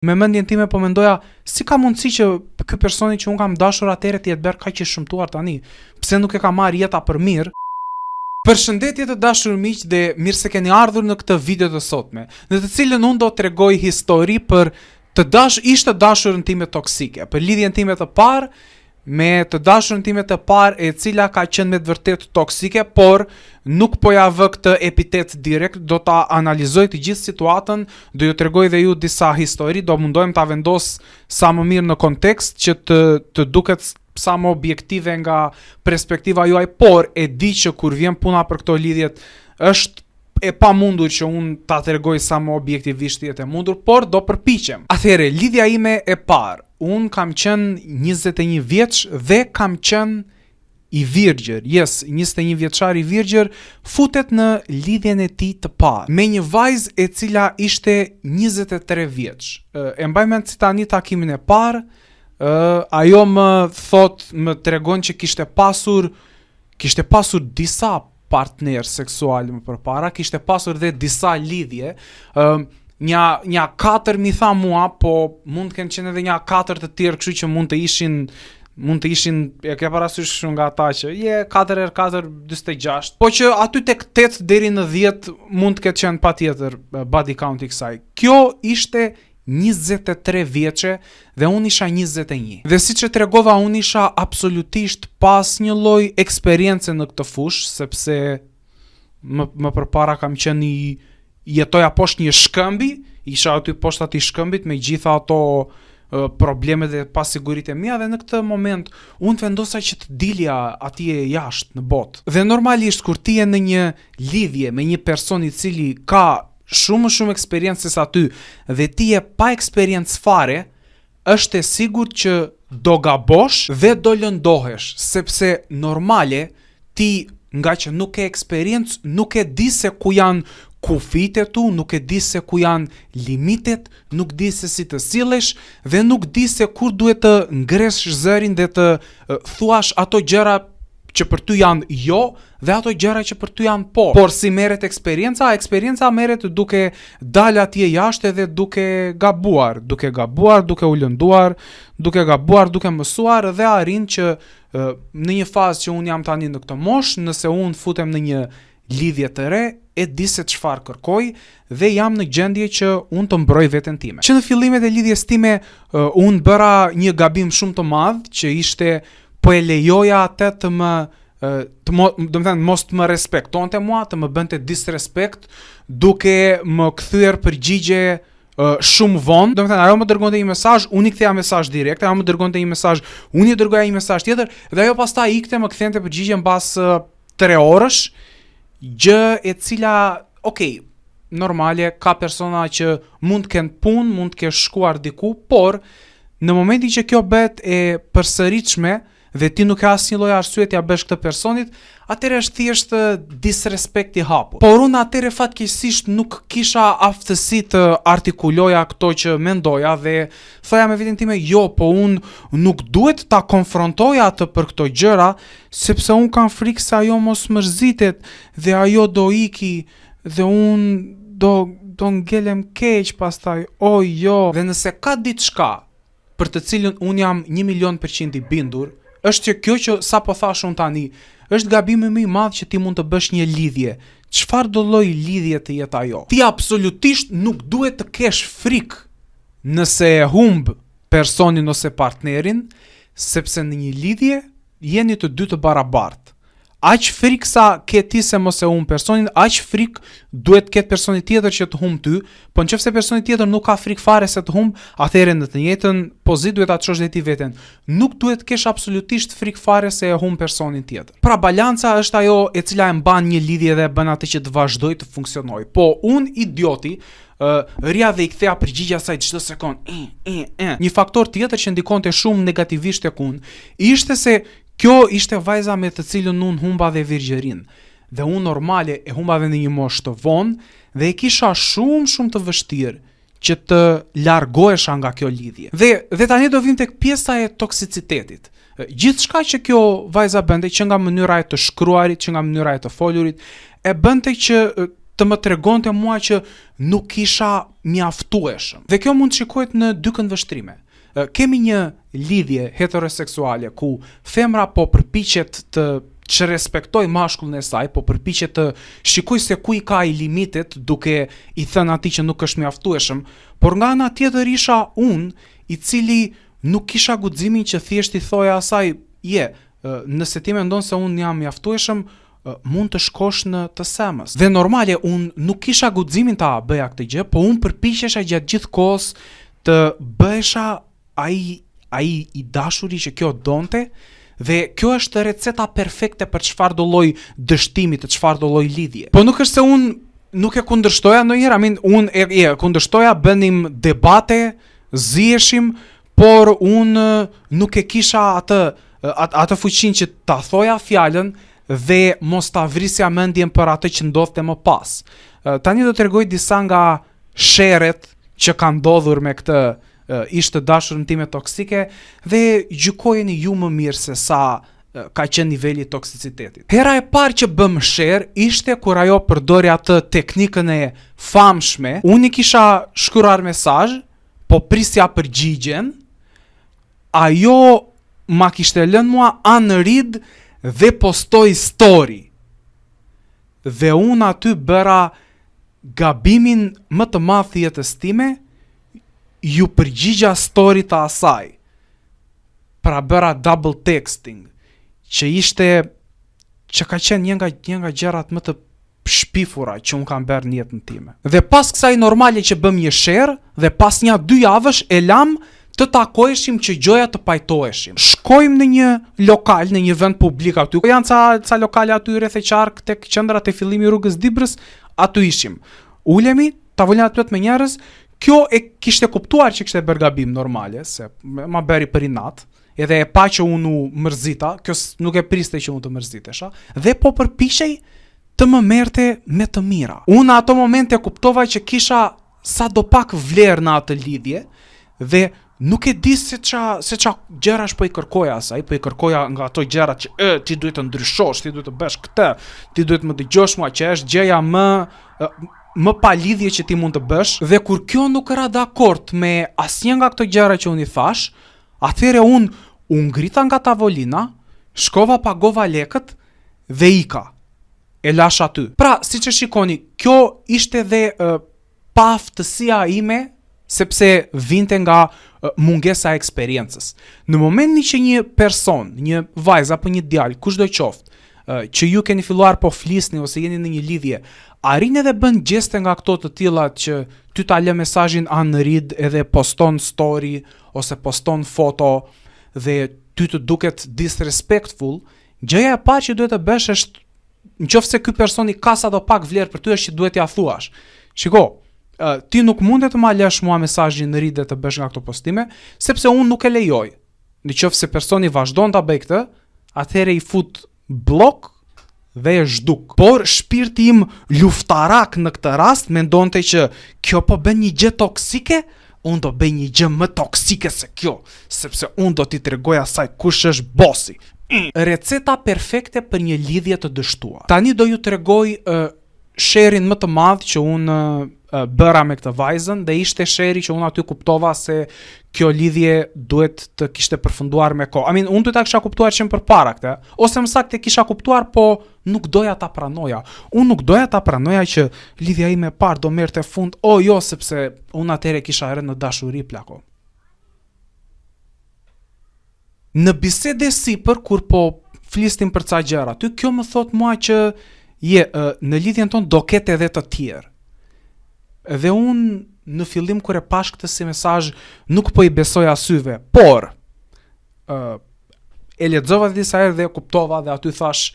Me mendjen time po mendoja, si ka mundësi që ky personi që un kam dashur atëherë të jetë bërë kaq i shëmtuar tani? Pse nuk e ka marrë jeta për mirë? Përshëndetje të dashur miq dhe mirë se keni ardhur në këtë video të sotme, në të cilën unë do t'tregoj histori për ishte dashurën time toksike, për lidhjen time të parë me të dashurën time të parë e cila ka qenë me të vërtet toksike, por nuk po ja vë këtë epitet direkt, do ta analizoj të gjithë situatën, do ju tregoj dhe ju disa histori, do mundohem ta vendos sa më mirë në kontekst që të duket sa më objektive nga perspektiva juaj, por e di që kur vjen puna për këto lidhjet është e pa mundur që unë ta tregoj sa më objektivisht jetë e mundur, por do përpiqem. Atëherë, lidhja ime e parë, unë kam qenë 21 vjeç dhe kam qenë i virgjër. 21 vjeçar i virgjër futet në lidhjen e tij të parë me një vajzë e cila ishte 23 vjeç. E mbaj mend si tani takimin e parë, ajo më tregon që kishte pasur disa partner seksual më përpara, kishte pasur dhe disa lidhje, nja 4 mi tha mua, po mund të kenë qenë edhe nja 4 të tjerë, kështu që mund të ishin, e ke parasysh nga ata që 4x4 46, po që aty tek 8 deri në 10 mund të ketë qenë patjetër body count i kësaj. Kjo ishte 23 vjeçe dhe unë isha 21. Dhe siç e tregova, unë isha absolutisht pas një lloj eksperiencë në këtë fushë, sepse më përpara kam qenë jetoja poshtë një shkëmbi, isha aty poshtë atij shkëmbit me gjitha ato problemet dhe pasiguritë e mia, dhe në këtë moment unë vendosa që të dilja atje jashtë në botë. Dhe normalisht kur ti je në një lidhje me një person i cili ka shumë eksperiencë se sa ty dhe ti je pa eksperiencë fare, është e sigurt që do gabosh dhe do lëndohesh, sepse normale ti nga që nuk ke eksperiencë, nuk e di se ku janë kufit e tu, nuk e di se ku janë limitet, nuk di se si të sillesh dhe nuk di se kur duhet të ngresh zërin dhe të thuash ato gjëra që për ty janë jo dhe ato gjëra që për ty janë po. Por si merret eksperjenca? Eksperjenca merret duke dalë atje jashtë edhe duke gabuar, duke u lënduar, duke mësuar dhe arrin që në një fazë që unë jam tani në këtë moshë, nëse unë futem në një lidhje të re, e di se çfarë kërkoj dhe jam në gjendje që unë të mbroj veten time. Që në fillimet e lidhjes time unë bëra një gabim shumë të madh, që ishte po e lejoja atë të mos të më respektonte mua, të më bënte disrespekt, duke më kthyer përgjigje shumë vonë. Do të thënë, ajo më dërgonte një mesazh, unë i ktheja mesazh direkt, ajo më dërgonte një mesazh, unë i dërgoja një mesazh tjetër, dhe ajo pastaj ikte më kthente përgjigje mbas 3 orësh, gjë e cila, okay, normale, ka persona që mund të kenë punë, mund të kenë shkuar diku, por në momentin që kjo bëhet e përsëritshme dhe ti nuk ka asnjë lloj arsye t'ia bësh këtë personit, atëherë është thjesht disrespekt i hapur. Por unë atëherë fatkeqësisht nuk kisha aftësi të artikuloja këto që mendoja dhe thoja me veten time, jo, po unë nuk duhet ta konfrontoja atë për këto gjëra, sepse unë kam frikë se ajo mos mërzitet dhe ajo do iki dhe unë do ngelem keq pastaj. O jo, dhe nëse ka diçka për të cilën unë jam 1,000,000% i bindur, është që kjo që sa po thash unë tani, është gabimi më i madh që ti mund të bësh një lidhje. Çfarë do lloj lidhje të jetë ajo? Ti absolutisht nuk duhet të kesh frikë nëse e humb personin ose partnerin, sepse në një lidhje jeni të dy të barabartë. Aq frikë sa ke ti se mos e humb personin, aq frikë duhet ketë personi tjetër që të humb ty, po nëse personi tjetër nuk ka frikë fare se të humb, atëherë në të njëjtën pozitë duhet ta çosh dhe ti veten. Nuk duhet të kesh absolutisht frikë fare se e humb personin tjetër. Pra balanca është ajo e cila e mban një lidhje dhe bën atë që të vazhdojë të funksionojë. Po unë idioti rria dhe i kthea përgjigje asaj çdo sekond. Një faktor tjetër që ndikonte shumë negativisht tek unë ishte se kjo ishte vajza me të cilën unë humba dhe virgjërin. Dhe unë normale e humba dhe në një moshë të vonë dhe e kisha shumë të vështirë që të largohesha nga kjo lidhje. Dhe tani do vim tek pjesa e toksicitetit. Gjithçka që kjo vajza bënte, që nga mënyra e të shkruarit, që nga mënyra e të folurit, e bënte që të më tregonte mua që nuk isha mjaftueshëm. Dhe kjo mund shikohet në dy këndvështrime. Kemi një lidhje heteroseksuale ku femra po përpiqet që respektoj mashkullin e saj, po përpiqet të shikoj se ku i ka i limitet duke i thënë atij që nuk është mjaftueshëm, por nga ana tjetër isha unë i cili nuk kisha guximin që thjesht i thoja asaj, nëse ti mendon se unë jam mjaftueshëm, mund të shkosh në të semës. Dhe normale unë nuk kisha guximin ta bëja këtë gjë, po unë përpiqesha gjatë gjithë kohës të bëhesha ai i dashuri që kjo donte. Dhe kjo është receta perfekte për çfarë do lloj dështimi, të çfarë do lloj lidhje. Po nuk është se unë nuk e kundërshtoja ndonjëherë, unë e kundërshtoja, bënim debate, ziheshim, por unë nuk e kisha atë fuqinë që ta thoja fjalën dhe mos ta vrisja mendjen për atë që ndodhte më pas. Tani do t'rregoj disa nga sherret që kanë ndodhur me këtë ishte dashurën time toksike dhe gjykojeni ju më mirë se sa ka qenë niveli i toksicitetit. Hera e parë që bëm sher ishte kur ajo përdori atë teknikën e famshme. Unë i kisha shkruar mesazh, po prisja përgjigjen. Ajo ma kishte lënë mua unread dhe postoi story. Dhe unë aty bëra gabimin më të madh të jetës time, ju përgjigja story të asaj. Pra bëra double texting, që ka qenë një nga gjërat më të shpifura që unë kam bërë në jetën time. Dhe pas kësaj normale që bëm një share, dhe pas 1-2 javësh e lam të takoheshim që gjoja të pajtoheshim. Shkojmë në një lokal, në një vend publik aty. Janë ca lokale aty rreth e qark tek qendra te fillimi i rrugës Dibrës, aty ishim. Ulemi, tavolina plot me njerëz. Kjo e kishte kuptuar që kishte bërë gabim normale, se ma bëri për inat, edhe e pa që unë u mërzita, kjo nuk e priste që unë të mërzitesha, dhe po përpiqej të më merrte me të mira. Unë ato momente kuptova që kisha sa do pak vlerë në atë lidhje, dhe nuk e di se qa gjërash po i kërkoja asaj, po i kërkoja nga ato gjërat që ti duhet të ndryshosh, ti duhet të bësh këtë, ti duhet më dëgjosh mua që është gjëja më pa lidhje që ti mund të bësh. Dhe kur kjo nuk ra dakord me asnjë nga këto gjëra që unë i thash, atëherë unë u ngrita nga tavolina, shkova, pagova lekët dhe ika. E lash aty. Pra, siç e shikoni, kjo ishte dhe pa aftësia ime, sepse vinte nga mungesa e eksperiencës. Në momentin që një person, një vajzë apo një djalë, kushdo qoftë, që ju keni filluar po flisni ose jeni në një lidhje, arrin edhe bën gjeste nga këto të tilla që ty ta lë mesazhin unread edhe poston story ose poston foto dhe ty të duket disrespectful, gjëja e parë që duhet të bësh është, nëse ky personi ka sa do pak vlerë për ty, është që duhet t'ia thuash. Shiko, ti nuk mundet të ma lësh mua mesazhin unread dhe të bësh nga këto postime, sepse unë nuk e lejoj. Nëse personi vazhdon ta bëj këtë, atëherë i fut blok dhe e zhduk. Por shpirti im luftarak në këtë rast mendonte që kjo po bën një gjë toksike, unë do bëj një gjë më toksike se kjo, sepse unë do t'i tregoj asaj kush është bosi. Receta perfekte për një lidhje të dështuar. Tani do ju tregoj sherin më të madh që unë bëra me këtë vajzën, dhe ishte sheri që unë aty kuptova se kjo lidhje duhet të kishte përfunduar me kohë. Unë duhet ta kisha kuptuar që më përpara këtë, ose më saktë kisha kuptuar, po nuk doja ta pranoja. Unë nuk doja ta pranoja që lidhja ime e parë do merrte fund, sepse unë atëherë kisha rënë në dashuri plako. Në bisede sipër, kur po flistim për ca gjëra, ty kjo më thot mua që në lidhjen tonë do ketë edhe të tjerë. Dhe unë në fillim kur e pash këtë si mesazh nuk po i besoja syve, por e lexova disa herë dhe kuptova dhe aty thash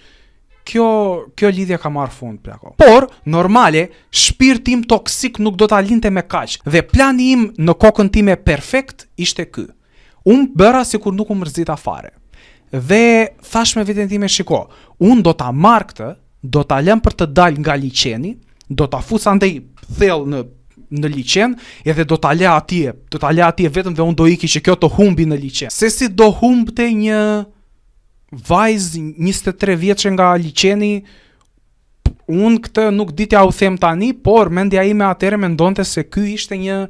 kjo lidhje ka marrë fund plako. Por normale shpirti im toksik nuk do ta linte me kaq. Dhe plani im në kokën time perfekt ishte ky. Unë bëra sikur nuk u mërzita fare. Dhe thash me veten time, shiko, unë do ta marr këtë, do ta lëm për të dalë nga liçeni, do ta fus andej thellë në liçen, edhe do ta lë atje vetëm dhe unë do iki që kjo të humbi në liçen. Se si do humbte një vajzë 23 vjeçe nga liçeni, unë këtë nuk di t'ja u them tani, por mendja ime atëherë mendonte se ky ishte një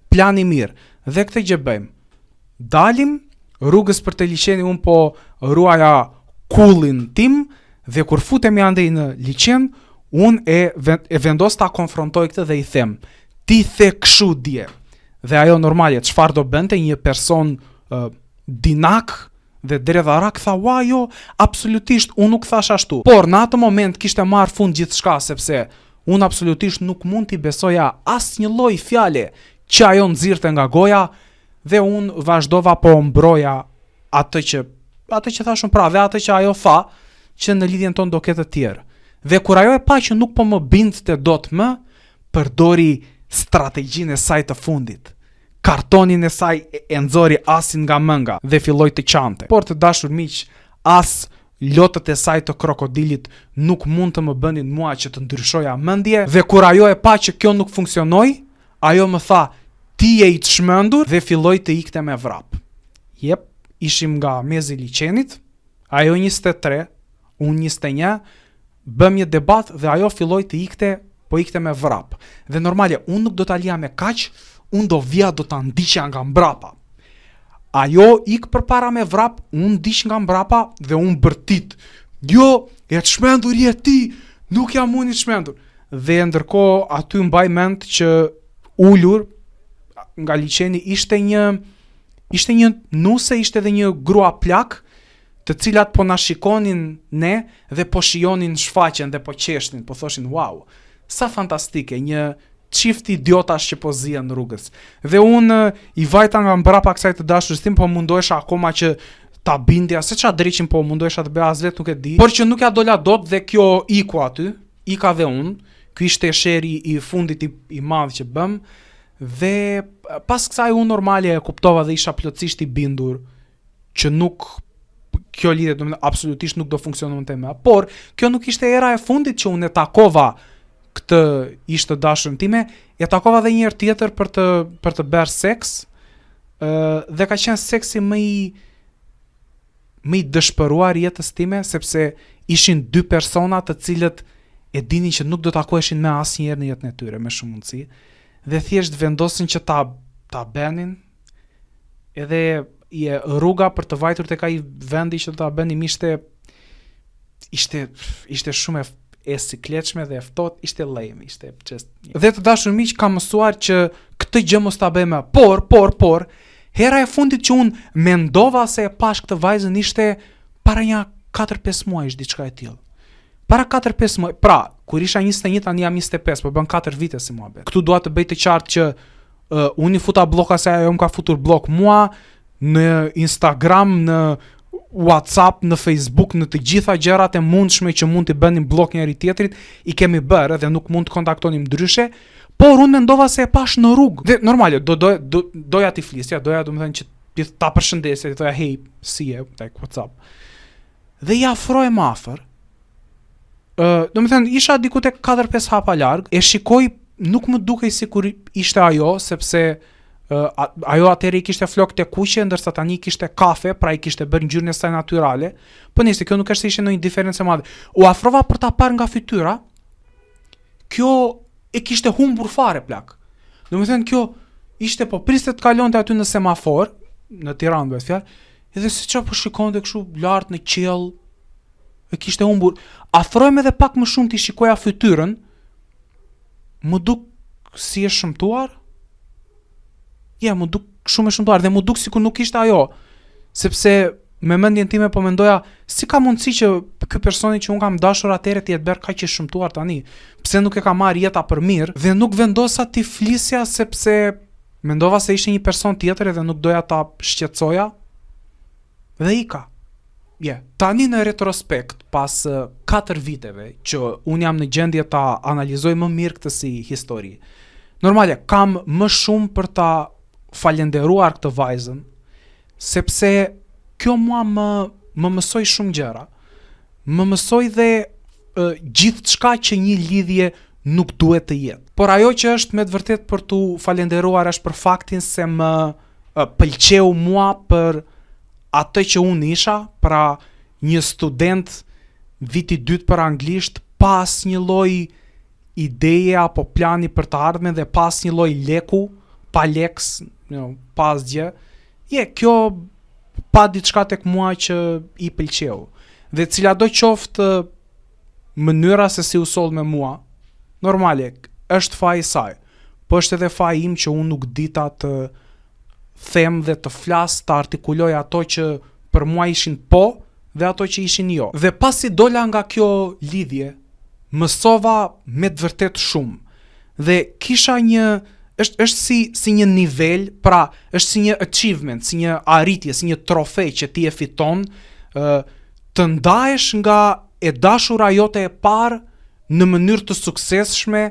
plan i mirë. Dhe këtë gjë bëjmë. Dalim rrugës për të liçeni, unë po ruaja kullin tim dhe kur futemi andej në liçen, unë e vendos ta konfrontoj këtë dhe i them, ti the kshu dje. Dhe ajo normale, çfarë do bënte një person dinak dhe dredharak tha, ua jo, absolutisht, unë nuk thash ashtu. Por në atë moment kishte marrë fund gjithçka, sepse unë absolutisht nuk mund t'i besoja asnjë lloj fjale që ajo nxirrte nga goja, dhe unë vazhdova po mbroja atë që thashun pra, dhe atë që ajo tha, që në lidhjen tonë do ketë të tjerë. Dhe kur ajo e pa që nuk po më bindte dot më, përdori strategjinë e saj të fundit. Kartonin e saj e nxori asin nga mënga dhe filloi të qante. Por të dashur miq, as lotët e saj të krokodilit nuk mund të më bënin mua që të ndryshoja mendje, dhe kur ajo e pa që kjo nuk funksionoi, ajo më tha, ti je i çmendur, dhe filloi të ikte me vrap. Jep, ishim nga mezi i liçenit, ajo 23, unë 21, bëm një debat dhe ajo filloi të ikte me vrap. Dhe normale, unë nuk do ta lija me kaq, unë do vija, do ta ndiqja nga mbrapa. Ajo ik përpara me vrap, unë ndiq nga mbrapa dhe unë bërtit. Jo, e çmendur je ti, nuk jam unë i çmendur. Dhe ndërkohë aty mbaj mend që ulur nga liçeni ishte një nuse, ishte dhe një grua plak, të cilat po na shikonin ne dhe po shijonin shfaqen dhe po qeshnin, po thoshin wow, sa fantastike, një çift idiotash që po zihen rrugës. Dhe unë i vajta nga mbrapa kësaj të dashurisë tim, po mundohesha akoma që ta bindja, se ç'a drejtim, po mundohesha të bëja as vetë nuk e di, por që nuk ja dola dot dhe kjo iku aty, ika dhe unë, ky ishte sheri i fundit i madh që bëm, dhe pas kësaj unë normale e kuptova dhe isha plotësisht i bindur që nuk kjo lidhje do absolutisht nuk do funksiononte më. Por kjo nuk ishte era e fundit që unë e takova këtë ishte dashurën time, e takova dhe një herë tjetër për të bërë seks, dhe ka qenë seksi më i dëshpëruar jetës time, sepse ishin dy persona të cilët e dinin që nuk do takoheshin me asnjëherë në jetën e tyre, me shumë mundësi, dhe thjesht vendosin që ta bënin, edhe rruga për të vajtur tek ai vendi që ta bënim ishte shumë e sikletshme dhe e ftohtë, ishte lame, ishte just. Dhe të dashur miq, kam mësuar që këtë gjë mos ta bëj më. Por hera e fundit që unë mendova se e pash këtë vajzën ishte para një 4-5 muajsh, diçka e tillë. Para 4-5 muaj. Pra, kur isha 21, tani jam 25, po bën 4 vite si muhabet. Këtu dua të bëj të qartë që unë i futa blloka se ajo më ka futur blok mua në Instagram, në WhatsApp, në Facebook, në të gjitha gjërat e mundshme që mund të bënin blok njëri tjetrit, i kemi bërë dhe nuk mund të kontaktonim ndryshe, por unë mendova se e pash në rrugë. Dhe normale, doja t'i flisja, doja domethënë që ta përshëndesja, të thoja hey, si je, like what's up. Dhe i afroj më afër. Domethënë isha diku tek 4-5 hapa larg, e shikoj, nuk më dukej sikur ishte ajo, sepse ajo atëherë i kishte flok të kuqe, ndërsa tani kishte kafe, pra i kishte bërë ngjyrën e saj natyrale. Po nëse kjo nuk është se ishte ndonjë diferencë e madhe. U afrova për ta parë nga fytyra. Kjo e kishte humbur fare plak. Domethënë kjo ishte po priste të kalonte aty në semafor, në Tiranë bëhet fjalë, edhe si çfarë po shikonte kështu lart në qiell, e kishte humbur. Afrohem edhe pak më shumë ti shikoja fytyrën. Më duk si e shëmtuar. Më duk shumë e shëmtuar dhe më duk sikur nuk ishte ajo, sepse me mendjen time po mendoja, si ka mundësi që ky personi që un kam dashur atëherë të jetë bërë kaq i shëmtuar tani? Pse nuk e ka marrë jeta për mirë dhe nuk vendosa ti flisja, sepse mendova se ishte një person tjetër dhe nuk doja ta shqetësoja dhe ika. Tani në retrospekt, pas 4 viteve që un jam në gjendje ta analizoj më mirë këtë si histori, normale kam më shumë për ta falenderuar këtë vajzën, sepse kjo mua më mësoi shumë gjëra. Më mësoi dhe gjithçka që një lidhje nuk duhet të jetë. Por ajo që është me të vërtet për t'u falenderuar është për faktin se më pëlqeu mua për atë që unë isha, pra një student viti 2 për anglisht, pa asnjë lloj ideje apo plani për të ardhmen dhe pa asnjë lloj leku, pa leks, pa asgjë. Kjo pa diçka tek mua që i pëlqeu. Dhe cila do qoftë mënyra se si u soll me mua, normale, është faji i saj. Po është edhe faji im që unë nuk dita të them dhe të flas, të artikuloj ato që për mua ishin po dhe ato që ishin jo. Dhe pasi dola nga kjo lidhje, mësova me të vërtet shumë. Dhe kisha është si një nivel, pra është si një achievement, si një arritje, si një trofej që ti e fiton, të ndahesh nga e dashura jote e parë në mënyrë të suksesshme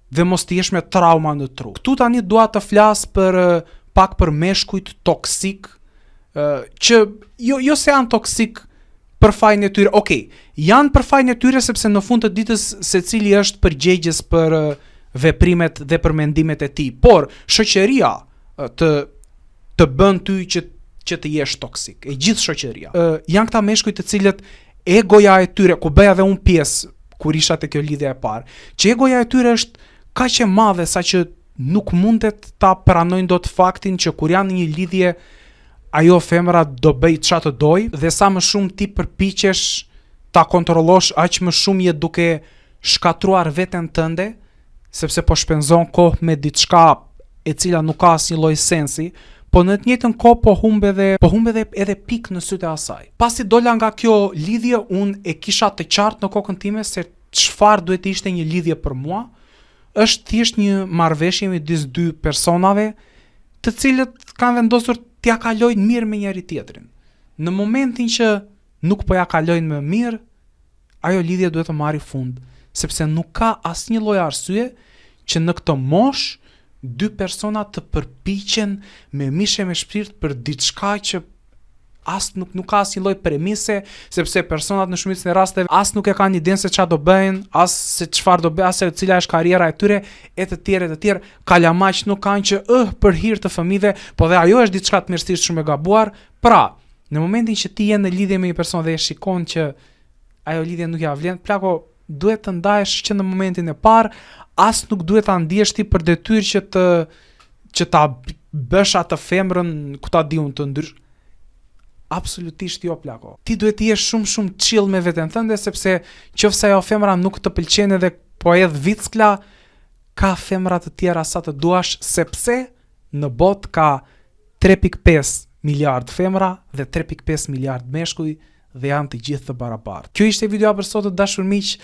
dhe mos të jesh me trauma në tru. Këtu tani dua të flas pak për meshkujt toksik, që jo se janë toksik për fajin e tyre. Okej, janë për fajin e tyre sepse në fund të ditës secili është përgjegjës për veprimet dhe për mendimet e tij, por shoqëria të bën ty që të jesh toksik. E gjithë shoqëria. Janë këta meshkuj të cilët egoja e tyre, ku bëja dhe unë pjesë kur isha te kjo lidhje e parë, që egoja e tyre është kaq e madhe sa që nuk mundet ta pranojnë dot faktin që kur janë në një lidhje ajo femra do bëj çfarë të doj, dhe sa më shumë ti përpiqesh ta kontrollosh, aq më shumë je duke shkatruar veten tënde, sepse po shpenzon kohë me diçka e cila nuk ka asnjë lloj sensi, po në të njëjtën kohë po humbe dhe edhe pik në sytë e asaj. Pasi dola nga kjo lidhje, unë e kisha të qartë në kokën time se çfarë duhet të ishte një lidhje për mua. Është thjesht një marrëveshje midis dy personave, të cilët kanë vendosur t'ja kalojnë mirë me njëri tjetrin. Në momentin që nuk po ja kalojnë më mirë, ajo lidhje duhet të marrë fund, sepse nuk ka asnjë lloj arsye që në këtë moshë dy persona të përpiqen me mishe me shpirt për diçka që as nuk ka asnjë lloj premise, sepse personat në shumicën e rasteve as nuk e kanë idenë se çfarë do bëjnë, as se çfarë do bëjnë, as se cila është karriera e tyre, e të tjerë, kalamaq nuk kanë që për hir të fëmijëve, po dhe ajo është diçka të mirësisht shumë e gabuar. Pra, në momentin që ti je në lidhje me një person dhe e shikon që ajo lidhje nuk ja vlen, plako duhet të ndahesh që në momentin e parë, as nuk duhet ta ndihesh ti për detyrë që ta bësh atë femrën, ku ta di unë të ndrysh. Absolutisht jo, plako. Ti duhet të jesh shumë chill me veten tënde, sepse qofse ajo femra nuk të pëlqen edhe po edh vickla, ka femra të tjera sa të duash, sepse në botë ka 3.5 miliard femra dhe 3.5 miliard meshkuj dhe janë të gjithë të barabartë. Kjo ishte videoja për sot, të dashur miq.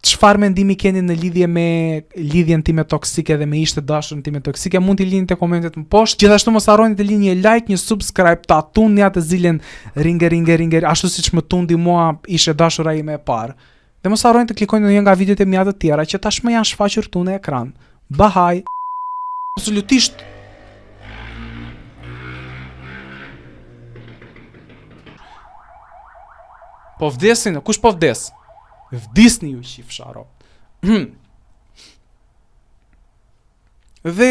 Çfarë mendimi keni në lidhje me lidhjen time toksike dhe me ishte dashurën time toksike? Mund t'i lini te komentet më poshtë. Gjithashtu mos harroni të lini një like, një subscribe, ta tundni atë zilen ringe, ashtu siç më tundi mua ishte dashura ime e parë. Dhe mos harroni të klikoni në një nga videot e mia të tjera që tashmë janë shfaqur këtu në ekran. Bye. Absolutisht. Po vdesin, kush po vdes? Vdisni ju qifsharo. Dhe